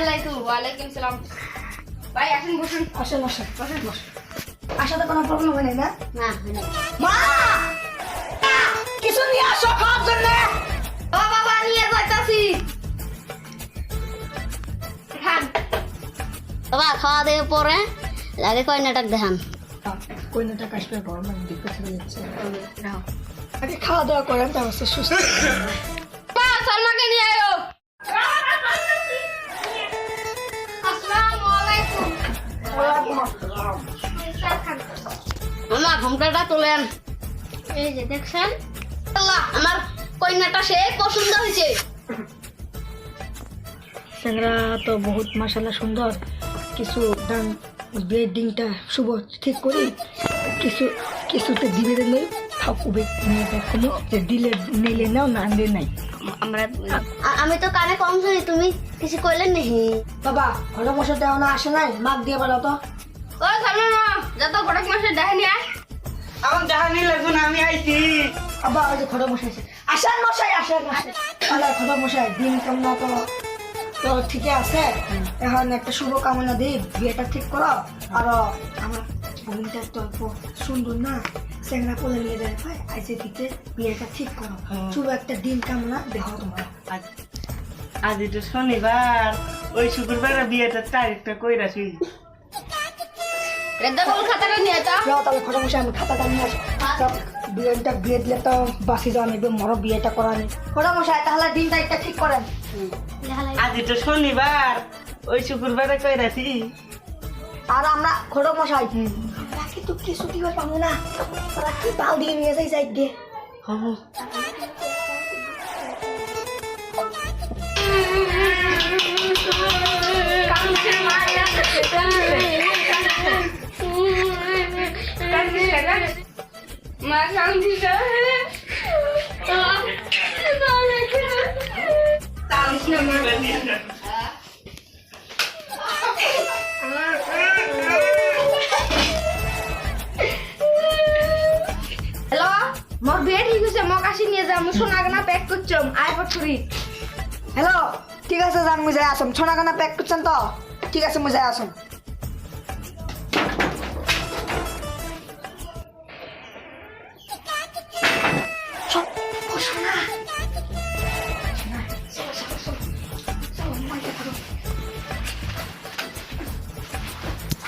আলাইকুম। ওয়ালাইকুম সালাম। ভাই আসেন বসুন। আসেন আসেন বসেন বসেন। আসাতে কোনো প্রবলেম হয় নাই না? না মা কিছু নিয়ে আসো খাওয়ার জন্য। ও বাবা নিয়ে যাইতাছি। খান। বাবা খাওয়া দিয়ে পরে লাগে কয় নাটক দেখান। কই না টাকা আসবে বড় মানে দিকে চলে যাচ্ছে। রাও। আগে খাওয়া দাওয়া করেন তারপর সুস্থ। মা সালমাকে নিয়ে আয়ো। আসসালামু আলাইকুম। মামা ঘুমটাটা তোলেন। এই যে দেখছেন আল্লাহ আমার কন্যাটা সে পছন্দ হয়েছে। স্যাংরা তো বহুত মাশাআল্লাহ সুন্দর। কিছু দান বিয়ের দিনটা শুভ ঠিক করি কিছুতে দিবে নেই থাকুবে নিয়ে দেখো যে দিলে নিলে নাও না আনলে নাই। আমরা আমি তো কানে কম শুনি, তুমি কিছু কইলেন নাকি? বাবা ঘরে বসে দেওয়া না আসে নাই মাক দিয়ে বেড়াও তো। ও সালমা যত ঘটক মাসে দেখে নিয়ে আয়। আমার জাহানি লাগুন আমি আইছি। আবার ওই যে ঘরে বসেছে আসেন মশাই আসেন আসেন। আল্লাহ ঘরে বসাই দিন কেমন তো তো ঠিকই আছে। এখন একটা শুভ কামনা দিই বিয়েটা ঠিক করো। আর আমার বোনটা তো সুন্দর না স্যাংরা পোলে নিয়ে যায় ভাই আইসে দিতে বিয়েটা ঠিক করো। শুভ একটা দিন কামনা দেখো তোমরা। আজ তো শনিবার, ওই শুক্রবার বিয়েটা তারিখটা কইরাছি। রেদ্দাবুল খাতাটা নিয়ে তা যাও তাহলে ঘরে বসে আমি খাতাটা নিয়ে আসি। বিয়েটা বিয়ে দিলে তো বাসি যাওয়া নেবে মরো বিয়েটা করা নেই। ঘরে মশাই তাহলে দিন তারিখটা ঠিক করেন। আজ তো শনিবার, ওই শুক্রবারে কইরাছি। আর আমরা ঘরে মশাই আমরা কিন্তু কিছু দিবে পাবো না। ওরা কি বাল দিয়ে নিয়ে যাই যাই গে। কামছে মায়া মা কামছি হ্যালো মোর বিয়ে ঠিক হয়েছে মোক আসি নিয়ে যা মু সোনা গানা প্যাক করছম আয় পছরি হ্যালো ঠিক আছে যান মুই যাই আসম। সোনা গানা প্যাক করছেন তো ঠিক আছে মুই যাই আসম।